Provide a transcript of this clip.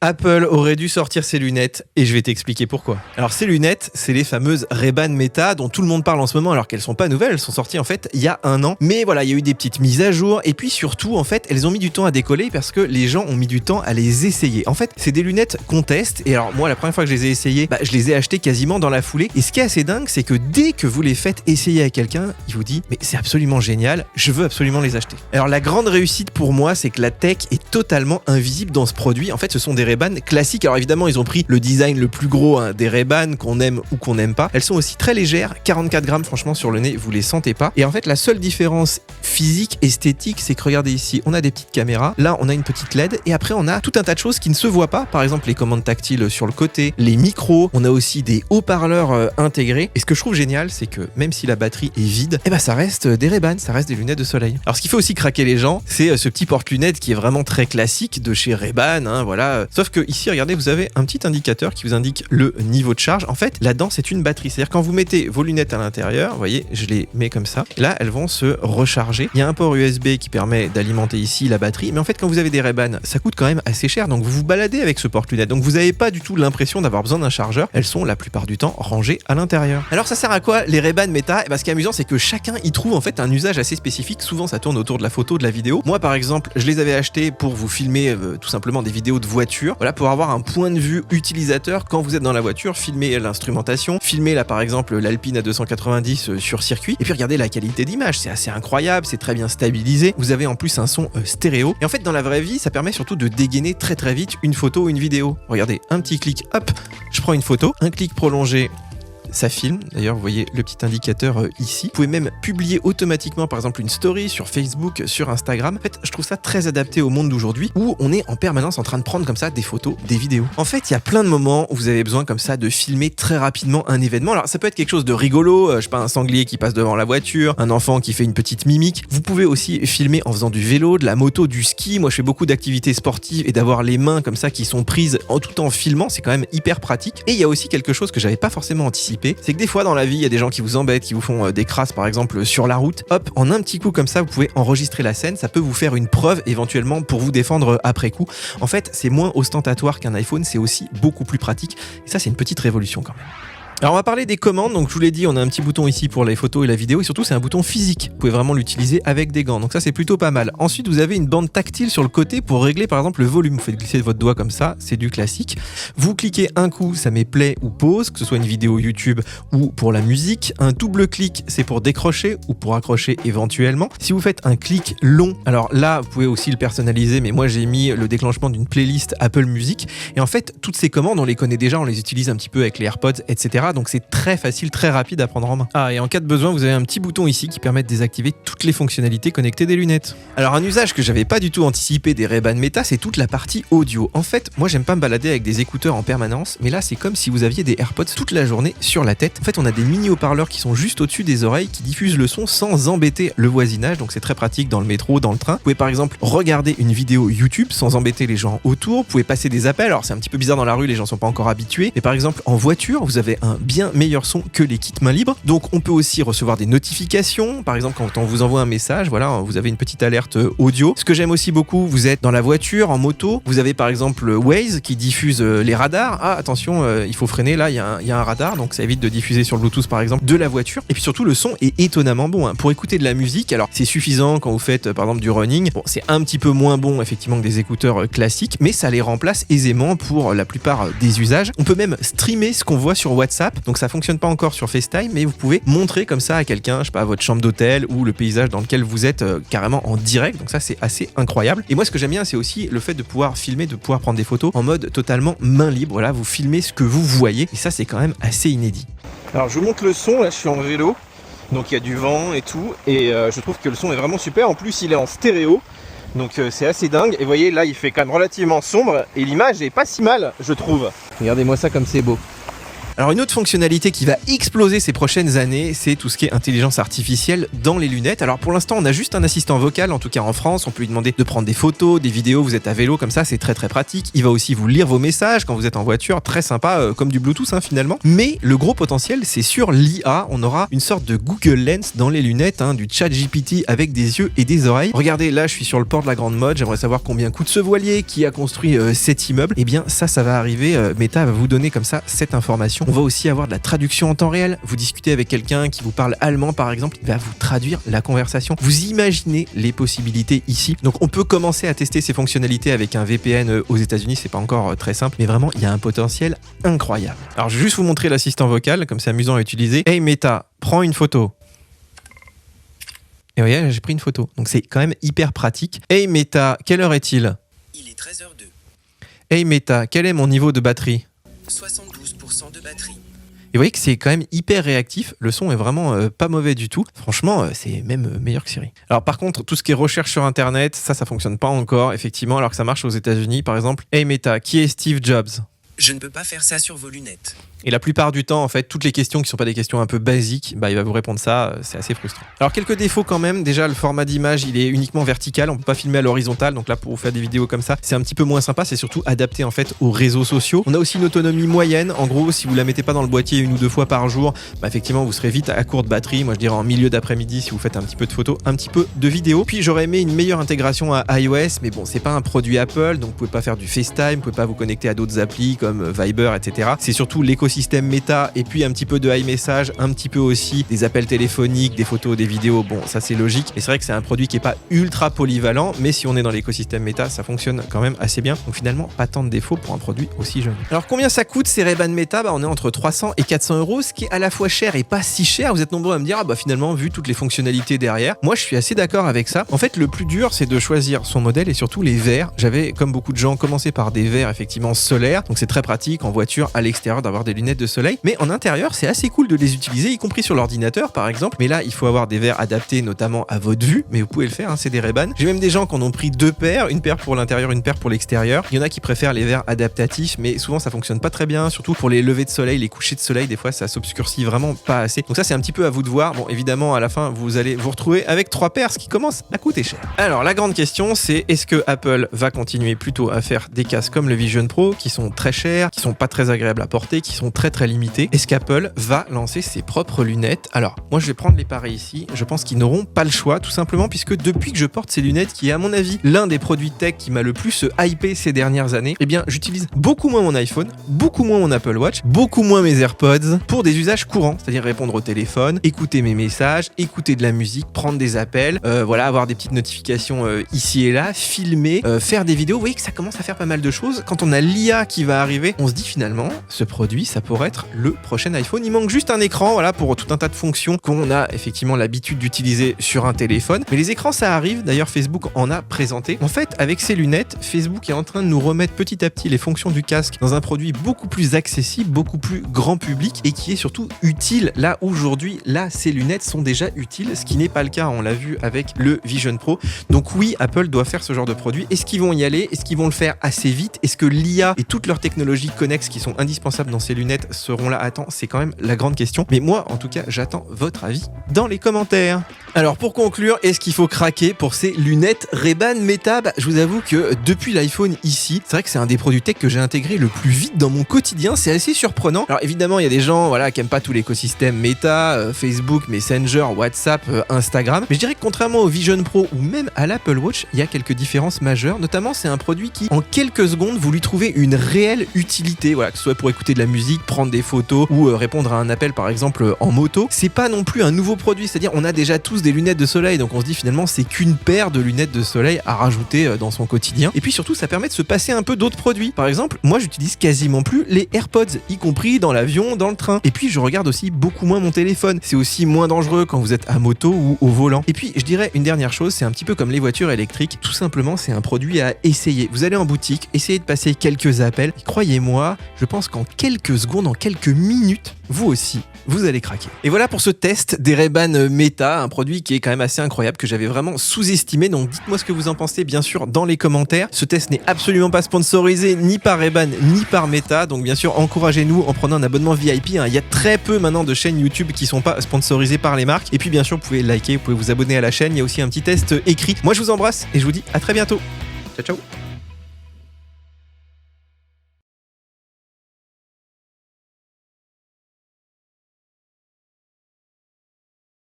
Apple aurait dû sortir ses lunettes et je vais t'expliquer pourquoi. Alors ces lunettes, c'est les fameuses Ray-Ban Meta dont tout le monde parle en ce moment alors qu'elles sont pas nouvelles, elles sont sorties en fait il y a 1 an. Mais voilà, il y a eu des petites mises à jour et puis surtout en fait, elles ont mis du temps à décoller parce que les gens ont mis du temps à les essayer. En fait, c'est des lunettes qu'on teste et alors moi la première fois que je les ai essayées, je les ai achetées quasiment dans la foulée et ce qui est assez dingue, c'est que dès que vous les faites essayer à quelqu'un, il vous dit mais c'est absolument génial, je veux absolument les acheter. Alors la grande réussite pour moi, c'est que la tech est totalement invisible dans ce produit. En fait, ce sont des Ray-Ban classiques. Alors évidemment, ils ont pris le design le plus gros des Ray-Ban qu'on aime ou qu'on n'aime pas. Elles sont aussi très légères, 44 grammes franchement sur le nez, vous les sentez pas. Et en fait, la seule différence physique, esthétique, c'est que regardez ici, on a des petites caméras, là on a une petite LED et après on a tout un tas de choses qui ne se voient pas. Par exemple, les commandes tactiles sur le côté, les micros, on a aussi des haut-parleurs intégrés. Et ce que je trouve génial, c'est que même si la batterie est vide, ça reste des Ray-Ban, ça reste des lunettes de soleil. Alors ce qui fait aussi craquer les gens, c'est ce petit porte-lunettes qui est vraiment très classique de chez Ray-Ban, voilà. Sauf que ici, regardez, vous avez un petit indicateur qui vous indique le niveau de charge. En fait, là-dedans, c'est une batterie. C'est-à-dire quand vous mettez vos lunettes à l'intérieur, vous voyez, je les mets comme ça. Là, elles vont se recharger. Il y a un port USB qui permet d'alimenter ici la batterie. Mais en fait, quand vous avez des Ray-Ban, ça coûte quand même assez cher. Donc, vous vous baladez avec ce porte-lunettes. Donc, vous n'avez pas du tout l'impression d'avoir besoin d'un chargeur. Elles sont la plupart du temps rangées à l'intérieur. Alors, ça sert à quoi les Ray-Ban Meta? Ce qui est amusant, c'est que chacun y trouve en fait un usage assez spécifique. Souvent, ça tourne autour de la photo, de la vidéo. Moi, par exemple, je les avais achetés pour vous filmer tout simplement des vidéos de voiture. Voilà, pour avoir un point de vue utilisateur quand vous êtes dans la voiture, filmer l'instrumentation, filmer là par exemple l'Alpine à 290 sur circuit, et puis regardez la qualité d'image, c'est assez incroyable, c'est très bien stabilisé, vous avez en plus un son stéréo, et en fait dans la vraie vie ça permet surtout de dégainer très très vite une photo ou une vidéo. Regardez, un petit clic, hop, je prends une photo, un clic prolongé, ça filme. D'ailleurs, vous voyez le petit indicateur ici. Vous pouvez même publier automatiquement, par exemple, une story sur Facebook, sur Instagram. En fait, je trouve ça très adapté au monde d'aujourd'hui où on est en permanence en train de prendre comme ça des photos, des vidéos. En fait, il y a plein de moments où vous avez besoin comme ça de filmer très rapidement un événement. Alors, ça peut être quelque chose de rigolo, je sais pas, un sanglier qui passe devant la voiture, un enfant qui fait une petite mimique. Vous pouvez aussi filmer en faisant du vélo, de la moto, du ski. Moi, je fais beaucoup d'activités sportives et d'avoir les mains comme ça qui sont prises en tout en filmant, c'est quand même hyper pratique. Et il y a aussi quelque chose que j'avais pas forcément anticipé. C'est que des fois dans la vie, il y a des gens qui vous embêtent, qui vous font des crasses par exemple sur la route. Hop, en un petit coup comme ça, vous pouvez enregistrer la scène. Ça peut vous faire une preuve éventuellement pour vous défendre après coup. En fait, c'est moins ostentatoire qu'un iPhone, c'est aussi beaucoup plus pratique. Et ça, c'est une petite révolution quand même. Alors on va parler des commandes, donc je vous l'ai dit, on a un petit bouton ici pour les photos et la vidéo, et surtout c'est un bouton physique, vous pouvez vraiment l'utiliser avec des gants, donc ça c'est plutôt pas mal. Ensuite vous avez une bande tactile sur le côté pour régler par exemple le volume, vous faites glisser votre doigt comme ça, c'est du classique. Vous cliquez un coup, ça met play ou pause, que ce soit une vidéo YouTube ou pour la musique. Un double clic, c'est pour décrocher ou pour accrocher éventuellement. Si vous faites un clic long, alors là vous pouvez aussi le personnaliser, mais moi j'ai mis le déclenchement d'une playlist Apple Music, et en fait toutes ces commandes on les connaît déjà, on les utilise un petit peu avec les AirPods, etc. Donc c'est très facile, très rapide à prendre en main. Ah, et en cas de besoin, vous avez un petit bouton ici qui permet de désactiver toutes les fonctionnalités connectées des lunettes. Alors un usage que j'avais pas du tout anticipé des Ray-Ban Meta, c'est toute la partie audio. En fait, moi j'aime pas me balader avec des écouteurs en permanence, mais là c'est comme si vous aviez des AirPods toute la journée sur la tête. En fait, on a des mini haut-parleurs qui sont juste au-dessus des oreilles qui diffusent le son sans embêter le voisinage, donc c'est très pratique dans le métro, dans le train. Vous pouvez par exemple regarder une vidéo YouTube sans embêter les gens autour, vous pouvez passer des appels, alors c'est un petit peu bizarre dans la rue, les gens sont pas encore habitués, mais par exemple en voiture, vous avez un bien meilleur son que les kits main libre. Donc on peut aussi recevoir des notifications. Par exemple, quand on vous envoie un message, voilà, vous avez une petite alerte audio. Ce que j'aime aussi beaucoup, vous êtes dans la voiture, en moto, vous avez par exemple Waze qui diffuse les radars. Ah, attention, il faut freiner, là, il y a un radar, donc ça évite de diffuser sur le Bluetooth par exemple de la voiture. Et puis surtout, le son est étonnamment bon. Pour écouter de la musique, alors c'est suffisant quand vous faites par exemple du running. Bon, c'est un petit peu moins bon effectivement que des écouteurs classiques, mais ça les remplace aisément pour la plupart des usages. On peut même streamer ce qu'on voit sur WhatsApp, donc ça fonctionne pas encore sur FaceTime, mais vous pouvez montrer comme ça à quelqu'un, je sais pas, votre chambre d'hôtel ou le paysage dans lequel vous êtes carrément en direct, donc ça c'est assez incroyable. Et moi ce que j'aime bien, c'est aussi le fait de pouvoir filmer, de pouvoir prendre des photos en mode totalement main libre, voilà, vous filmez ce que vous voyez, et ça c'est quand même assez inédit. Alors je vous montre le son, là je suis en vélo, donc il y a du vent et tout, et je trouve que le son est vraiment super, en plus il est en stéréo, donc c'est assez dingue, et vous voyez là il fait quand même relativement sombre, et l'image est pas si mal je trouve. Regardez-moi ça comme c'est beau. Alors une autre fonctionnalité qui va exploser ces prochaines années, c'est tout ce qui est intelligence artificielle dans les lunettes. Alors pour l'instant, on a juste un assistant vocal, en tout cas en France. On peut lui demander de prendre des photos, des vidéos, vous êtes à vélo comme ça, c'est très très pratique. Il va aussi vous lire vos messages quand vous êtes en voiture, très sympa, comme du Bluetooth finalement. Mais le gros potentiel, c'est sur l'IA. On aura une sorte de Google Lens dans les lunettes, du ChatGPT avec des yeux et des oreilles. Regardez, là je suis sur le port de la Grande Motte, j'aimerais savoir combien coûte ce voilier, qui a construit cet immeuble. Et bien ça va arriver, Meta va vous donner comme ça cette information. On va aussi avoir de la traduction en temps réel. Vous discutez avec quelqu'un qui vous parle allemand par exemple, il va vous traduire la conversation. Vous imaginez les possibilités ici. Donc on peut commencer à tester ces fonctionnalités avec un VPN aux États-Unis, c'est pas encore très simple, mais vraiment il y a un potentiel incroyable. Alors je vais juste vous montrer l'assistant vocal, comme c'est amusant à utiliser. Hey Meta, prends une photo. Et vous voyez, j'ai pris une photo. Donc c'est quand même hyper pratique. Hey Meta, quelle heure est-il ? Il est 13h02. Hey Meta, quel est mon niveau de batterie ? 72% de batterie. Et vous voyez que c'est quand même hyper réactif, le son est vraiment pas mauvais du tout. Franchement, c'est même meilleur que Siri. Alors par contre, tout ce qui est recherche sur internet, ça fonctionne pas encore, effectivement, alors que ça marche aux États-Unis. Par exemple, Hey Meta, qui est Steve Jobs ? Je ne peux pas faire ça sur vos lunettes. Et la plupart du temps, en fait, toutes les questions qui sont pas des questions un peu basiques, il va vous répondre ça, c'est assez frustrant. Alors quelques défauts quand même, déjà le format d'image, il est uniquement vertical, on peut pas filmer à l'horizontale, donc là pour vous faire des vidéos comme ça, c'est un petit peu moins sympa, c'est surtout adapté en fait aux réseaux sociaux. On a aussi une autonomie moyenne, en gros, si vous la mettez pas dans le boîtier 1 ou 2 fois par jour, effectivement vous serez vite à court de batterie, moi je dirais en milieu d'après-midi si vous faites un petit peu de photos, un petit peu de vidéos. Puis j'aurais aimé une meilleure intégration à iOS, mais bon, c'est pas un produit Apple, donc vous pouvez pas faire du FaceTime, vous pouvez pas vous connecter à d'autres applis comme Viber, etc. C'est surtout l'écosystème Meta et puis un petit peu de iMessage, un petit peu aussi des appels téléphoniques, des photos, des vidéos. Bon, ça c'est logique. Et c'est vrai que c'est un produit qui est pas ultra polyvalent, mais si on est dans l'écosystème Meta, ça fonctionne quand même assez bien. Donc finalement, pas tant de défauts pour un produit aussi jeune. Alors combien ça coûte ces Ray-Ban Meta ? On est entre 300 et 400 euros, ce qui est à la fois cher et pas si cher. Vous êtes nombreux à me dire, finalement, vu toutes les fonctionnalités derrière, moi je suis assez d'accord avec ça. En fait, le plus dur, c'est de choisir son modèle et surtout les verres. J'avais, comme beaucoup de gens, commencé par des verres effectivement solaires. Donc c'est très pratique en voiture, à l'extérieur, d'avoir des lunettes de soleil. Mais en intérieur, c'est assez cool de les utiliser, y compris sur l'ordinateur par exemple. Mais là, il faut avoir des verres adaptés notamment à votre vue, mais vous pouvez le faire, c'est des Ray-Ban. J'ai même des gens qui en ont pris 2 paires, une paire pour l'intérieur, une paire pour l'extérieur. Il y en a qui préfèrent les verres adaptatifs, mais souvent ça fonctionne pas très bien, surtout pour les levées de soleil, les couchers de soleil, des fois ça s'obscurcit vraiment pas assez. Donc ça c'est un petit peu à vous de voir. Bon, évidemment à la fin vous allez vous retrouver avec 3 paires, ce qui commence à coûter cher. Alors la grande question c'est, est-ce que Apple va continuer plutôt à faire des casques comme le Vision Pro, qui sont très chers, qui sont pas très agréables à porter, qui sont très très limités? Est-ce qu'Apple va lancer ses propres lunettes? Alors moi je vais prendre les paris ici, je pense qu'ils n'auront pas le choix, tout simplement puisque depuis que je porte ces lunettes, qui est à mon avis l'un des produits tech qui m'a le plus hypé ces dernières années, eh bien j'utilise beaucoup moins mon iPhone, beaucoup moins mon Apple Watch, beaucoup moins mes AirPods pour des usages courants, c'est-à-dire répondre au téléphone, écouter mes messages, écouter de la musique, prendre des appels, avoir des petites notifications ici et là, filmer, faire des vidéos. Vous voyez que ça commence à faire pas mal de choses. Quand on a l'IA qui va arriver, on se dit finalement ce produit ça pourrait être le prochain iPhone. Il manque juste un écran, pour tout un tas de fonctions qu'on a effectivement l'habitude d'utiliser sur un téléphone. Mais les écrans ça arrive, d'ailleurs Facebook en a présenté. En fait, avec ces lunettes, Facebook est en train de nous remettre petit à petit les fonctions du casque dans un produit beaucoup plus accessible, beaucoup plus grand public et qui est surtout utile. Là aujourd'hui, ces lunettes sont déjà utiles, ce qui n'est pas le cas, on l'a vu avec le Vision Pro. Donc oui, Apple doit faire ce genre de produit. Est-ce qu'ils vont y aller? Est-ce qu'ils vont le faire assez vite? Est-ce que l'IA et toutes leurs technologies connexes qui sont indispensables dans ces lunettes seront là à temps? C'est quand même la grande question. Mais moi, en tout cas, j'attends votre avis dans les commentaires. Alors pour conclure, est-ce qu'il faut craquer pour ces lunettes Ray-Ban Meta? Je vous avoue que depuis l'iPhone ici, c'est vrai que c'est un des produits tech que j'ai intégré le plus vite dans mon quotidien. C'est assez surprenant. Alors évidemment, il y a des gens qui aiment pas tout l'écosystème Meta, Facebook, Messenger, WhatsApp, Instagram. Mais je dirais que contrairement au Vision Pro ou même à l'Apple Watch, il y a quelques différences majeures. Notamment, c'est un produit qui, en quelques secondes, vous lui trouvez une réelle utilité. Que ce soit pour écouter de la musique, prendre des photos ou répondre à un appel par exemple en moto. C'est pas non plus un nouveau produit, c'est-à-dire on a déjà tous des lunettes de soleil, donc on se dit finalement c'est qu'une paire de lunettes de soleil à rajouter dans son quotidien. Et puis surtout ça permet de se passer un peu d'autres produits. Par exemple, moi j'utilise quasiment plus les AirPods, y compris dans l'avion, dans le train. Et puis je regarde aussi beaucoup moins mon téléphone. C'est aussi moins dangereux quand vous êtes à moto ou au volant. Et puis je dirais une dernière chose, c'est un petit peu comme les voitures électriques. Tout simplement c'est un produit à essayer. Vous allez en boutique, essayez de passer quelques appels. Et croyez-moi, je pense qu'en quelques secondes, en quelques minutes, vous aussi, vous allez craquer. Et voilà pour ce test des Ray-Ban Meta, un produit qui est quand même assez incroyable, que j'avais vraiment sous-estimé. Donc dites-moi ce que vous en pensez, bien sûr, dans les commentaires. Ce test n'est absolument pas sponsorisé ni par Ray-Ban ni par Meta. Donc bien sûr, encouragez-nous en prenant un abonnement VIP. Il y a très peu maintenant de chaînes YouTube qui sont pas sponsorisées par les marques. Et puis bien sûr, vous pouvez liker, vous pouvez vous abonner à la chaîne. Il y a aussi un petit test écrit. Moi, je vous embrasse et je vous dis à très bientôt. Ciao, ciao.